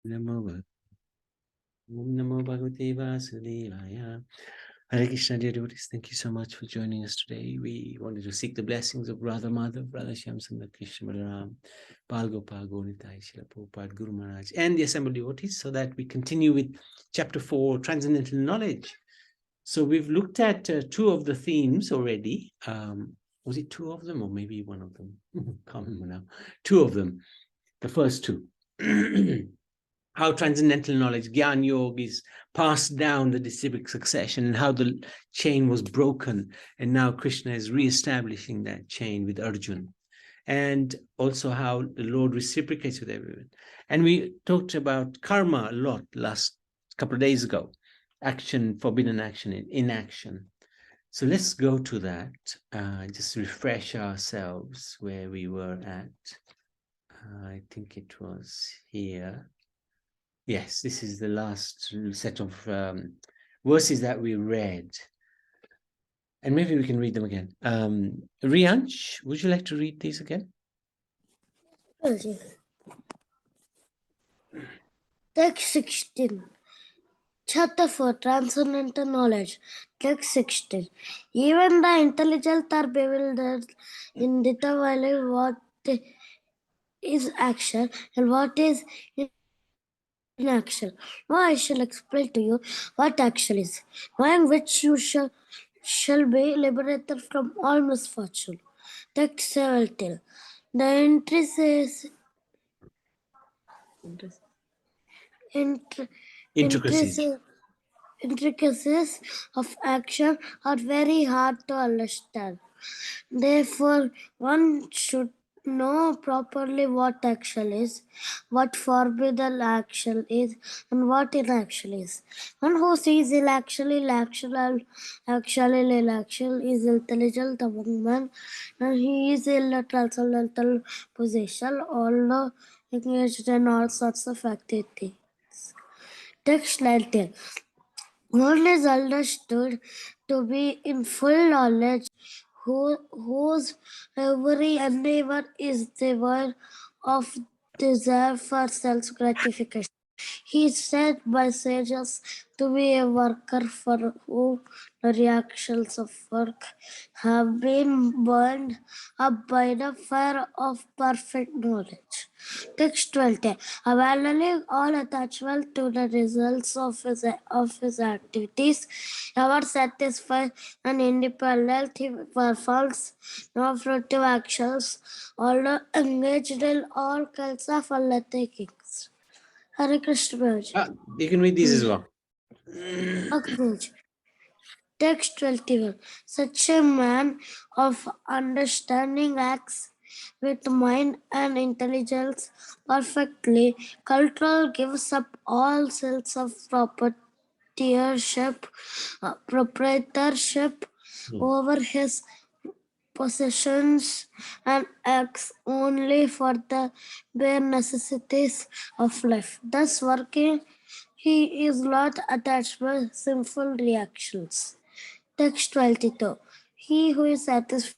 Namo Namo Bhagavate Vasudevaya. Hare Krishna, dear devotees, thank you so much for joining us today. We wanted to seek the blessings of Radha Madhav, Radha Shyam Sundar, Krishna Balaram, Bal Gopal, Gonitai, Srila Prabhupada, Guru Maharaj, and the assembled devotees, so that we continue with chapter 4, Transcendental Knowledge. So we've looked at two of the themes already. Was it two of them, or maybe one of them? Can't remember now. Two of them, the first two. How transcendental knowledge, Gyan Yoga, is passed down the disciplic succession, and how the chain was broken, and now Krishna is re-establishing that chain with Arjuna, and also how the Lord reciprocates with everyone. And we talked about karma a lot last couple of days ago, action, forbidden action, inaction. So let's go to that, just refresh ourselves where we were at. I think it was here. Yes, this is the last set of verses that we read. And maybe we can read them again. Riansh, would you like to read these again? Text 16. Chapter 4, Transcendental Knowledge. Text 16. Even the intelligent are bewildered in determining what is action and what is inaction. Now I shall explain to you what action is, knowing which you shall be liberated from all misfortune. Text 17. The entry says intricacies of action are very hard to understand. Therefore, one should know properly what action is, what forbidden action is, and what inaction is. One who sees inaction, inaction is intelligent among men, and he is in a transcendental position, although engaged in all sorts of activities. Text 19. One is understood to be in full knowledge, whose every endeavor is devoid of desire for self-gratification. He is said by sages to be a worker for whom the reactions of work have been burned up by the fire of perfect knowledge. Text 20. Abandoning all attachment to the results of his activities, ever satisfied and independent, he performs no fruitive actions, although engaged in all kinds of undertakings. Hare Krishna Prabhuji. You can read these as well. Okay. Text 21. Such a man of understanding acts with mind and intelligence perfectly. Control gives up all sense of proprietorship over his possessions and acts only for the bare necessities of life. Thus, working, he is not attached by sinful reactions. Text 22. He who is satisfied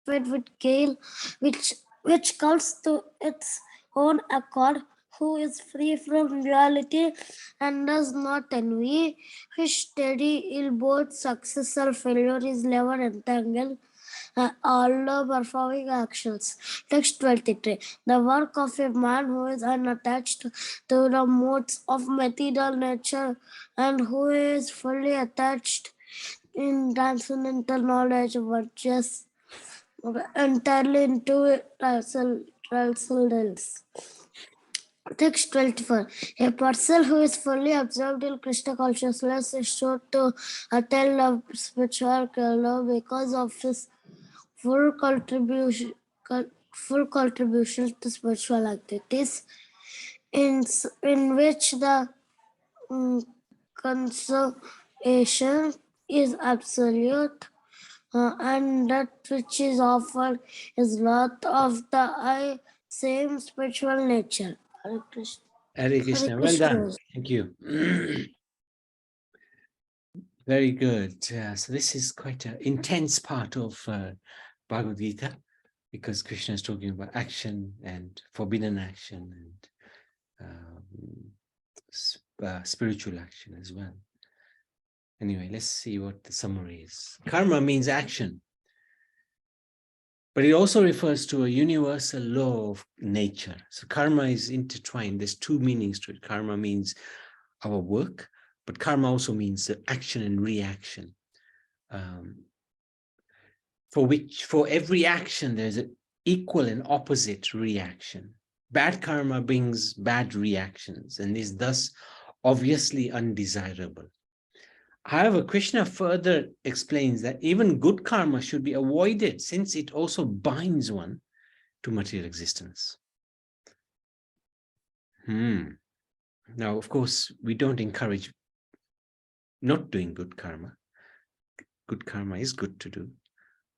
with gain, which comes to its own accord, who is free from duality and does not envy, his steady in both success or failure is never entangled, although performing actions. Text 23. The work of a man who is unattached to the modes of material nature and who is fully attached in transcendental knowledge just entirely into transcendence. Text 24. A person who is fully absorbed in Krishna consciousness is sure to attain the spiritual kingdom because of his full contribution to spiritual activities, in which the consummation is absolute, and that which is offered is not of the same spiritual nature. Hare Krishna. Hare Krishna. Hare Well Krishna. done. Thank you. Very good. So this is quite an intense part of Bhagavad Gita, because Krishna is talking about action and forbidden action, and spiritual action as well. Anyway, let's see what the summary is. Karma means action, but it also refers to a universal law of nature. So karma is intertwined. There's two meanings to it. Karma means our work, but karma also means the action and reaction. For every action, there's an equal and opposite reaction. Bad karma brings bad reactions and is thus obviously undesirable. However, Krishna further explains that even good karma should be avoided since it also binds one to material existence. Now, of course, we don't encourage not doing good karma. Good karma is good to do.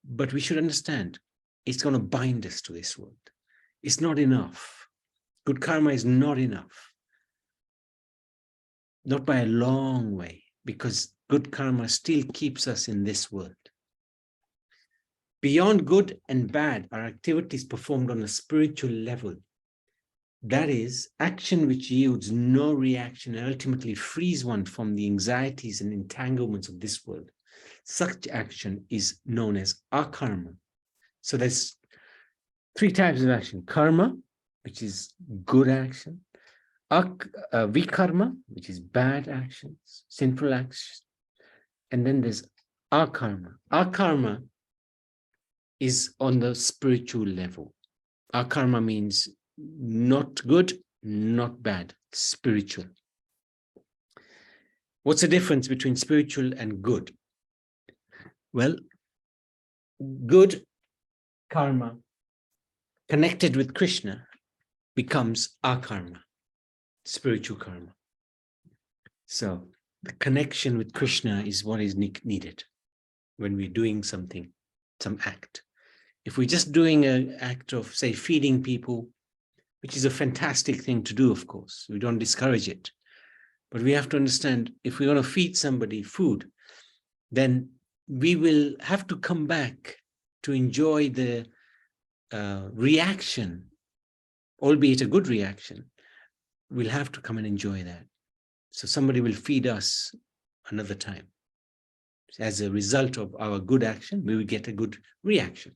But we should understand it's going to bind us to this world. It's not enough. Good karma is not enough. Not by a long way, because good karma still keeps us in this world. Beyond good and bad are activities performed on a spiritual level. That is, action which yields no reaction and ultimately frees one from the anxieties and entanglements of this world. Such action is known as akarma. So there's three types of action. Karma, which is good action. Vikarma, which is bad actions, sinful actions. And then there's akarma. Akarma is on the spiritual level. Akarma means not good, not bad, spiritual. What's the difference between spiritual and good? Well, good karma connected with Krishna becomes akarma, spiritual karma. So the connection with Krishna is what is needed when we're doing something, some act. If we're just doing an act of, say, feeding people, which is a fantastic thing to do, of course, we don't discourage it. But we have to understand, if we're going to feed somebody food, then we will have to come back to enjoy the reaction, albeit a good reaction. We'll have to come and enjoy that. So somebody will feed us another time. As a result of our good action, we will get a good reaction.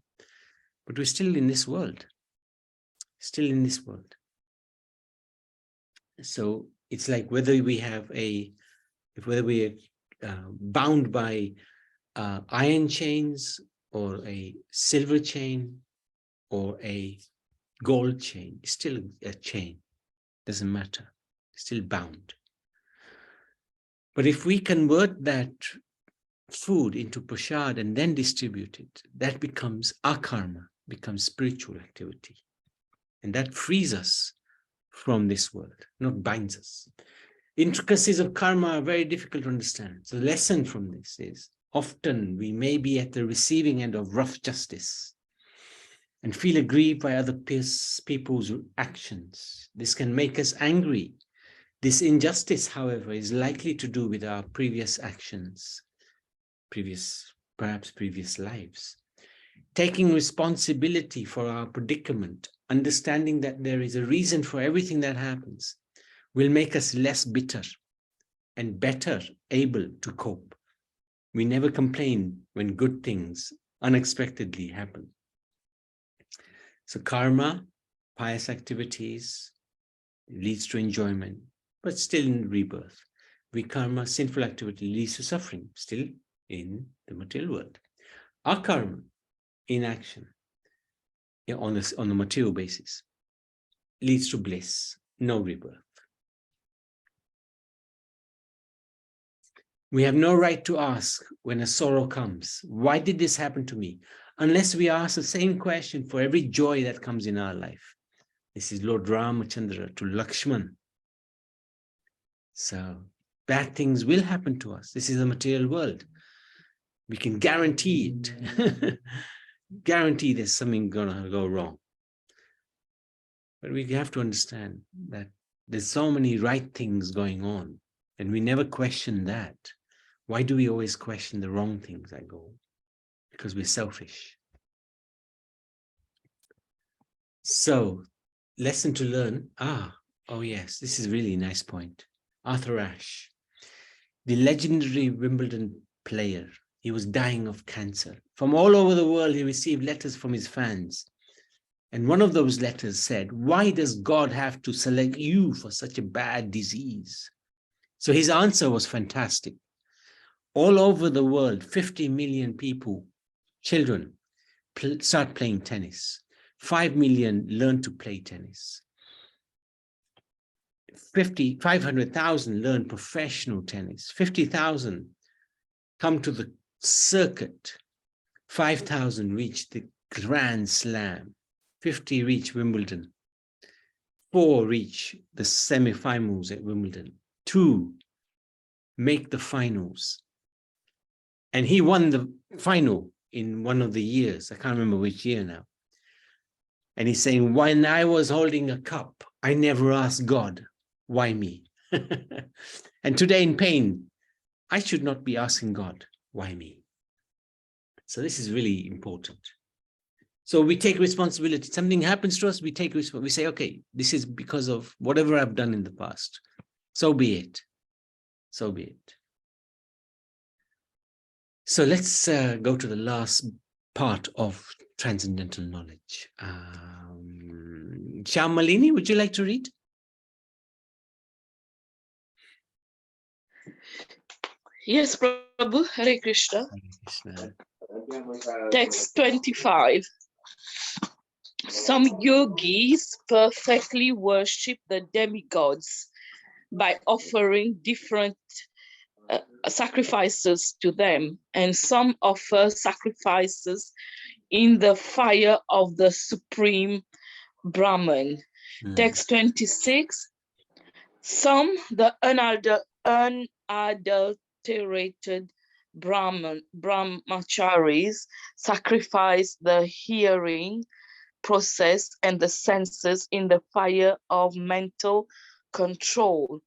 But we're still in this world. Still in this world. So it's like whether we have whether we are bound by iron chains or a silver chain or a gold chain, it's still a chain. Doesn't matter. It's still bound. But if we convert that food into prasad and then distribute it, that becomes akarma, becomes spiritual activity. And that frees us from this world, not binds us. Intricacies of karma are very difficult to understand. So the lesson from this is often we may be at the receiving end of rough justice and feel aggrieved by other people's actions. This can make us angry. This injustice, however, is likely to do with our previous actions, perhaps previous lives. Taking responsibility for our predicament, understanding that there is a reason for everything that happens, will make us less bitter and better able to cope. We never complain when good things unexpectedly happen. So karma, pious activities, leads to enjoyment, but still in rebirth. Vikarma, sinful activity, leads to suffering, still in the material world. Akarma, inaction, on the material basis, leads to bliss, no rebirth. We have no right to ask when a sorrow comes, why did this happen to me? Unless we ask the same question for every joy that comes in our life. This is Lord Ramachandra to Lakshman. So bad things will happen to us. This is the material world. We can guarantee it. Guarantee there's something gonna go wrong. But we have to understand that there's so many right things going on, and we never question that. Why do we always question the wrong things that go on? Because we're selfish. So, lesson to learn, Oh yes, this is really a nice point. Arthur Ashe, the legendary Wimbledon player, he was dying of cancer. From all over the world, he received letters from his fans. And one of those letters said, "Why does God have to select you for such a bad disease?" So his answer was fantastic. All over the world, 50 million people, children, start playing tennis. 5 million learn to play tennis. 500,000 learn professional tennis. 50,000 come to the circuit. 5,000 reach the Grand Slam. 50 reach Wimbledon. 4 reach the semi-finals at Wimbledon. 2 make the finals. And he won the final in one of the years. I can't remember which year now. And he's saying, when I was holding a cup, I never asked God, why me? And today in pain, I should not be asking God, why me? So this is really important. So we take responsibility. Something happens to us, we take responsibility. We say, okay, this is because of whatever I've done in the past. So be it. So be it. So let's go to the last part of transcendental knowledge. Malini, would you like to read? Yes, Prabhu. Hare Krishna. Hare Krishna. Text 25. Some yogis perfectly worship the demigods by offering different sacrifices to them, and some offer sacrifices in the fire of the supreme Brahman. Text 26. Some, the unadulterated brahmacharis, sacrifice the hearing process and the senses in the fire of mental control,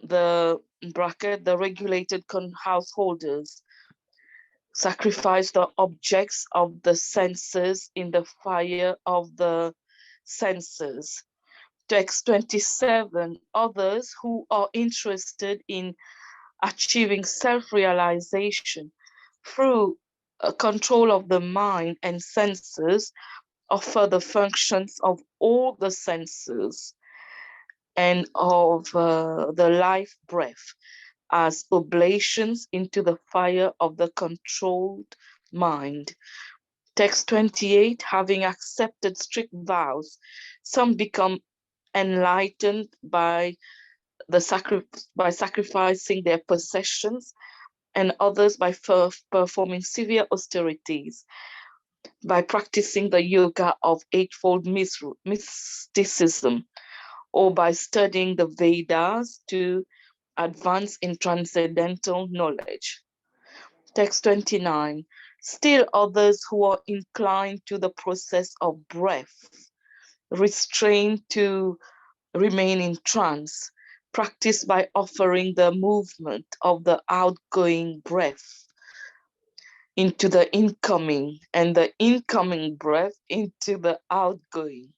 the regulated householders sacrifice the objects of the senses in the fire of the senses. Text 27, others who are interested in achieving self-realization through control of the mind and senses offer the functions of all the senses and of the life breath as oblations into the fire of the controlled mind. Text 28, having accepted strict vows, some become enlightened by sacrificing their possessions, and others by performing severe austerities, by practicing the yoga of eightfold mysticism, or by studying the Vedas to advance in transcendental knowledge. Text 29, still others who are inclined to the process of breath, restrained to remain in trance, practice by offering the movement of the outgoing breath into the incoming and the incoming breath into the outgoing,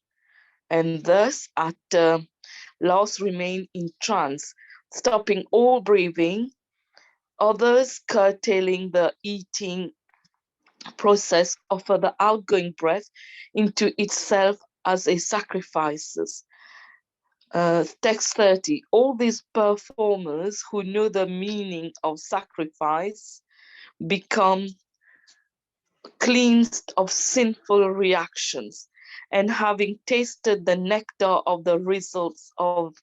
and thus at last remain in trance, stopping all breathing, others curtailing the eating process, offer the outgoing breath into itself as a sacrifice. Text 30, all these performers who know the meaning of sacrifice become cleansed of sinful reactions, and having tasted the nectar of the results of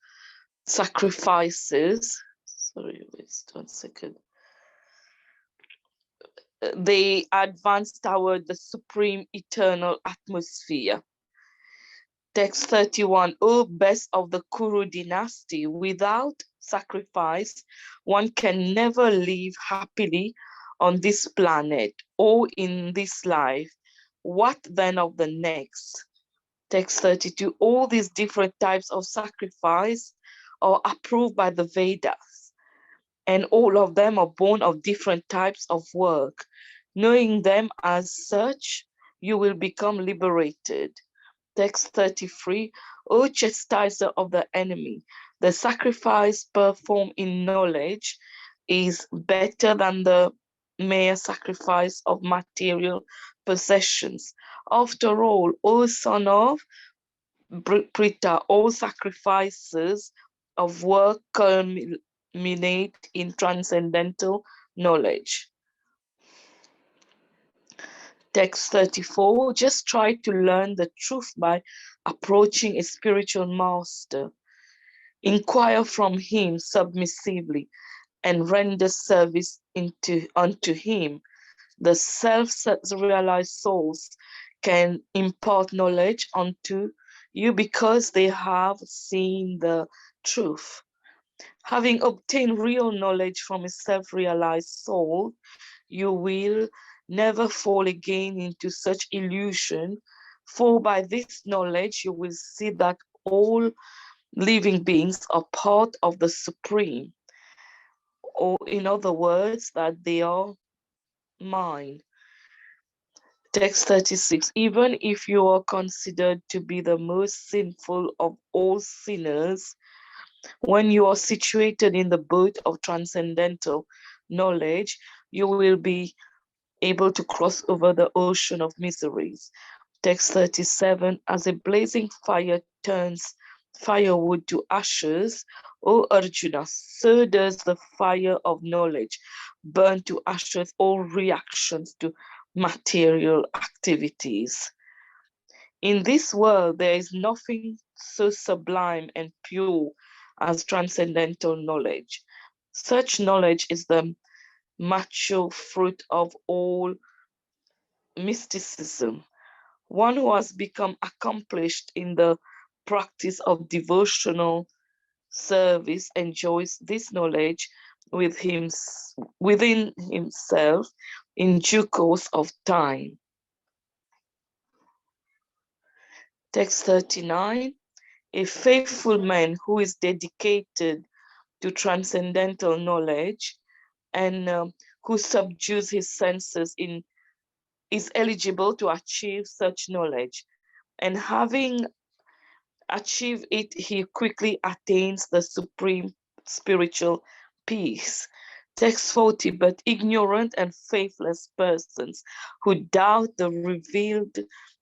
sacrifices, sorry, wait 1 second, they advance toward the supreme eternal atmosphere. Text 31, O best of the Kuru dynasty, without sacrifice, one can never live happily on this planet or in this life. What then of the next? Text 32, all these different types of sacrifice are approved by the Vedas, and all of them are born of different types of work. Knowing them as such, you will become liberated. Text 33, O chastiser of the enemy, the sacrifice performed in knowledge is better than the mere sacrifice of material possessions. After all, O son of Prita, all sacrifices of work culminate in transcendental knowledge. Text 34, just try to learn the truth by approaching a spiritual master. Inquire from him submissively and render service unto him. The self-realized souls can impart knowledge unto you because they have seen the truth. Having obtained real knowledge from a self-realized soul, you will never fall again into such illusion, for by this knowledge you will see that all living beings are part of the Supreme, or in other words, that they are mine. Text 36, even if you are considered to be the most sinful of all sinners, when you are situated in the boat of transcendental knowledge, you will be able to cross over the ocean of miseries. Text 37, as a blazing fire turns firewood to ashes, O Arjuna, so does the fire of knowledge burn to ashes all reactions to material activities. In this world, there is nothing so sublime and pure as transcendental knowledge. Such knowledge is the mature fruit of all mysticism. One who has become accomplished in the practice of devotional service enjoys this knowledge within himself in due course of time. Text 39, a faithful man who is dedicated to transcendental knowledge and who subdues his senses is eligible to achieve such knowledge. And having achieved it, he quickly attains the supreme spiritual peace. Text 40, but ignorant and faithless persons who doubt the revealed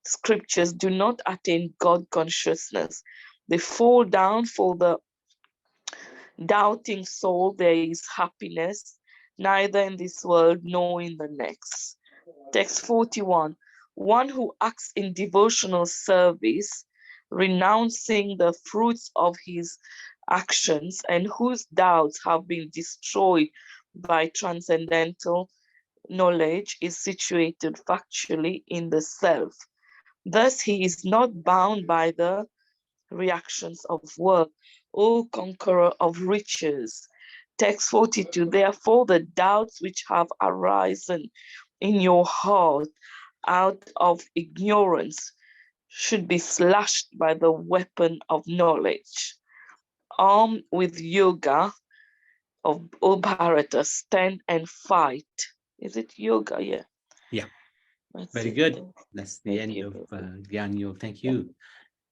scriptures do not attain God consciousness. They fall down. For the doubting soul, there is happiness, neither in this world nor in the next. Text 41, one who acts in devotional service, renouncing the fruits of his actions and whose doubts have been destroyed by transcendental knowledge, is situated factually in the self. Thus, he is not bound by the reactions of work, O conqueror of riches. Text 42, therefore the doubts which have arisen in your heart out of ignorance should be slashed by the weapon of knowledge. Armed with yoga of O Bharata, stand and fight. Is it yoga? Yeah. Yeah. That's Very it. good. That's the end of Gyan Yoga. Thank you.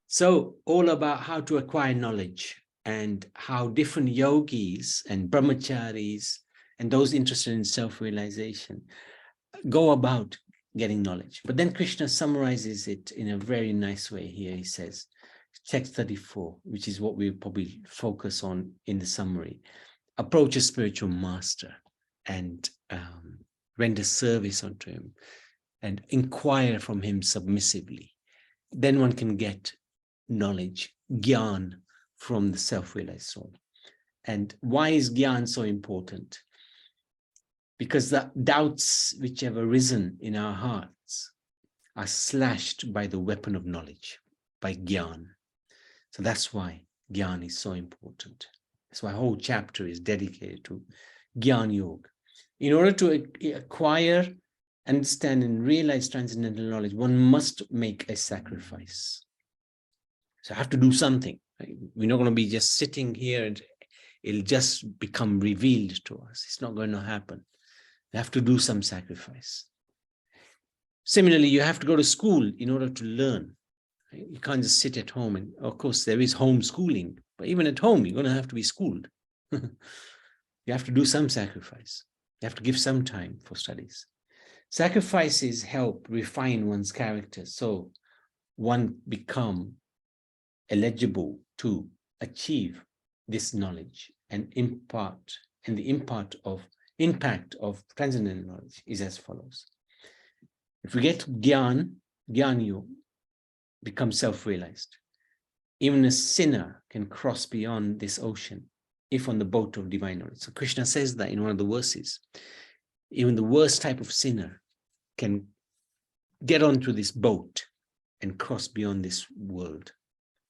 So all about how to acquire knowledge and how different yogis and brahmacharis and those interested in self-realization go about getting knowledge. But then Krishna summarizes it in a very nice way here. He says, text 34, which is what we'll probably focus on in the summary, approach a spiritual master and render service unto him and inquire from him submissively. Then one can get knowledge, gyan, from the self-realized soul. And why is gyan so important? Because the doubts which have arisen in our hearts are slashed by the weapon of knowledge, by gyan. So that's why gyan is so important. That's why a whole chapter is dedicated to Gyan Yoga. In order to acquire, understand, and realize transcendental knowledge, one must make a sacrifice. So I have to do something. Right? We're not going to be just sitting here and it'll just become revealed to us. It's not going to happen. You have to do some sacrifice. Similarly, you have to go to school in order to learn. You can't just sit at home. And of course, there is homeschooling, but even at home, you're going to have to be schooled. You have to do some sacrifice. You have to give some time for studies. Sacrifices help refine one's character, so one become eligible to achieve this knowledge and impart. And the impact of transcendental knowledge is as follows. If we get Gyan Yoga becomes self-realized. Even a sinner can cross beyond this ocean if on the boat of divine knowledge. So Krishna says that in one of the verses. Even the worst type of sinner can get onto this boat and cross beyond this world,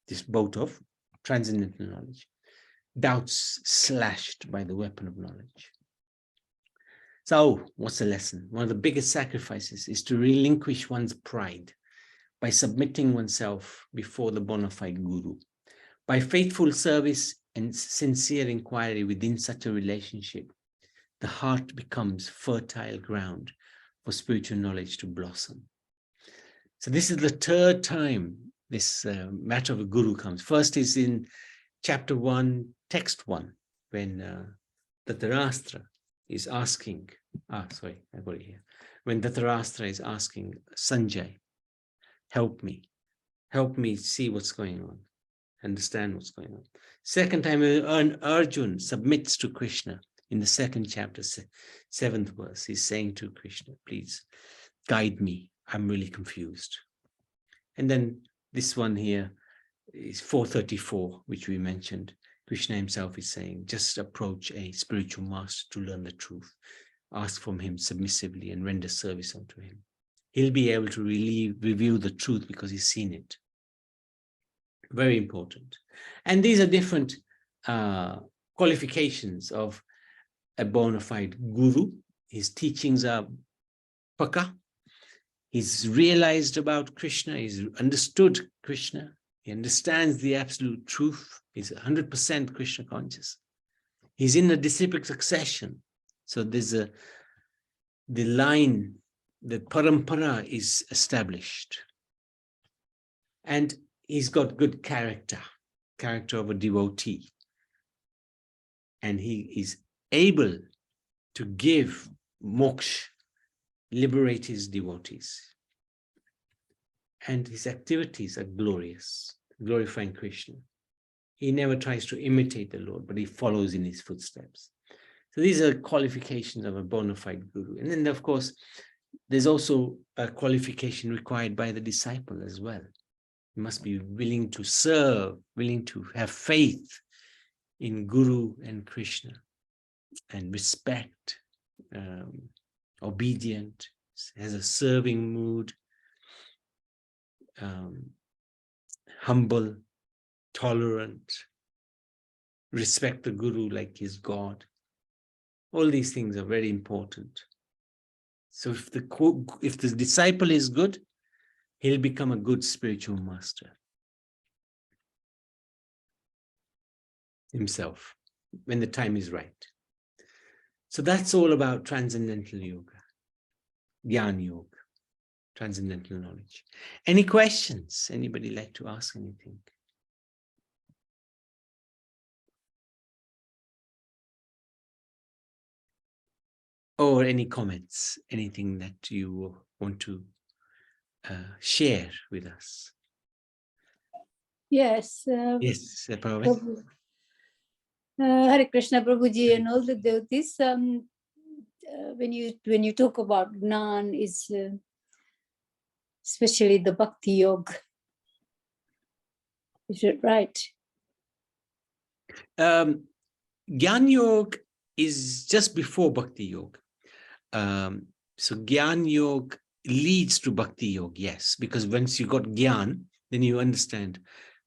this boat of transcendental knowledge. Doubts slashed by the weapon of knowledge. So what's the lesson? One of the biggest sacrifices is to relinquish one's pride by submitting oneself before the bona fide guru. By faithful service and sincere inquiry within such a relationship, the heart becomes fertile ground for spiritual knowledge to blossom. So this is the third time this matter of a guru comes. First is in chapter 1, text 1, when Dhritarashtra is asking, I got it here. When Dhritarashtra is asking Sanjay, help me see what's going on, understand what's going on. Second time, Arjun submits to Krishna in the second chapter, 7th verse. He's saying to Krishna, please guide me, I'm really confused. And then this one here is 434, which we mentioned. Krishna himself is saying, just approach a spiritual master to learn the truth. Ask from him submissively and render service unto him. He'll be able to reveal the truth because he's seen it. Very important. And these are different qualifications of a bona fide guru. His teachings are paka. He's realized about Krishna. He's understood Krishna. He understands the absolute truth. He's 100% Krishna conscious. He's in a disciplic succession. So there's the line, the parampara is established. And he's got good character of a devotee. And he is able to give moksha, liberate his devotees. And his activities are glorious, glorifying Krishna. He never tries to imitate the Lord, but he follows in his footsteps. So these are qualifications of a bona fide guru. And then, of course, there's also a qualification required by the disciple as well. You must be willing to serve, willing to have faith in Guru and Krishna, and respect, obedient, has a serving mood, humble, tolerant, respect the Guru like his God. All these things are very important. So if the disciple is good, he'll become a good spiritual master himself when the time is right. So that's all about transcendental yoga, Gyan Yoga, transcendental knowledge. Any questions? Anybody like to ask anything? Or any comments, anything that you want to share with us? Yes. Yes, Prabhupada. Hare Krishna, Prabhuji, and all the devotees. When you talk about Gnan, is especially the Bhakti Yoga. Is it right? Gyan Yoga is just before Bhakti Yoga. So Gyan Yoga leads to Bhakti Yoga, yes, because once you got Gyan, then you understand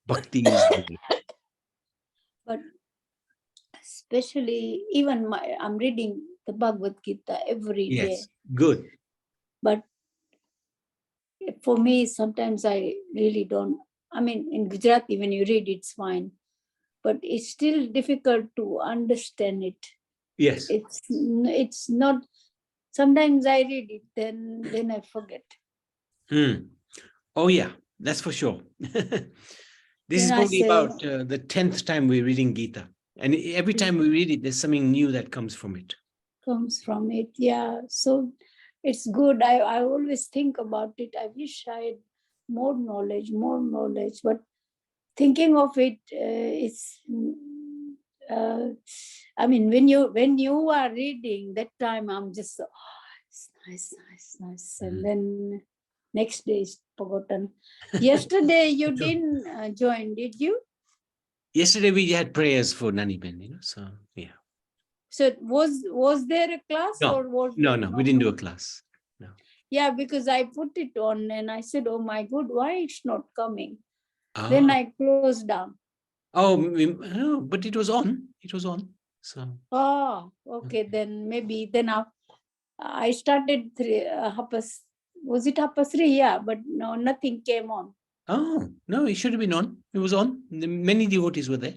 Bhakti is the way. But especially, even I'm reading the Bhagavad Gita every day. Yes, good. But for me, sometimes I really don't. I mean, in Gujarati, when you read, it's fine. But it's still difficult to understand it. Yes. It's not. Sometimes I read it, then I forget. Oh yeah, That's for sure. This is Then I probably say, about the 10th time we're reading Gita. And every time we read it, there's something new that comes from it. comes from it. Yeah. So it's good. I always think about it. I wish I had more knowledge. But thinking of it is, I mean, when you are reading that time, I'm just, oh, it's nice. And then next day is forgotten. Yesterday you didn't join, did you? Yesterday we had prayers for Nani Ben, so yeah. So was there a class or was No, there we didn't do a class. No. Yeah, because I put it on and I said, oh my God, why it's not coming? Then I closed down. No, but it was on. It was on. So. Oh, okay. Then maybe I started was it 3:30? Yeah, but no, nothing came on. Oh, no, it should have been on. It was on. Many devotees were there.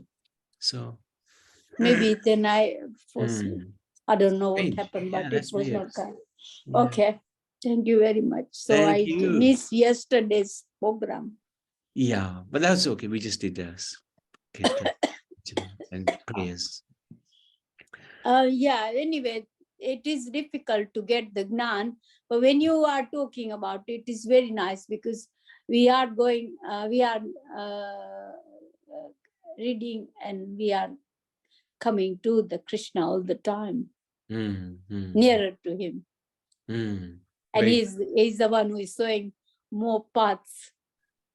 So Maybe then I don't know what happened, yeah, but it was weird. not kind. Okay. Thank you very much. So Thank you. missed yesterday's program. Yeah, but that's okay. We just did this and prayers. Yeah, anyway, it is difficult to get the Gnan, but when you are talking about it, it's very nice because we are reading and we are coming to the Krishna all the time, nearer to him. And he's the one who is showing more paths.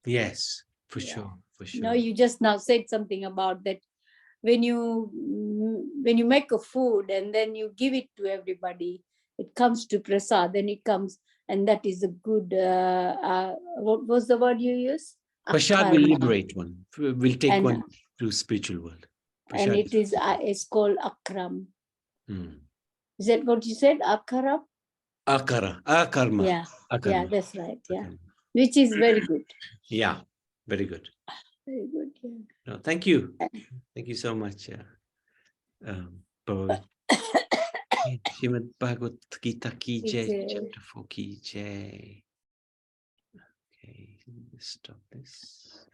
Yes, for sure. No, you just now said something about that. When you make a food and then you give it to everybody, it comes to prasad, then it comes, and that is a good, what was the word you used? Prasad will liberate one. Will take one to spiritual world. Prasad and it's called akram. Is that what you said? Akaram? Akarma. Yeah, Akarma. yeah, that's right. Yeah, which is very good. Yeah, very good. Very good. Yeah. No, thank you. Thank you so much. Srimad Bhagavad Gita ki jai, chapter 4 ki jai. Okay, let's stop this.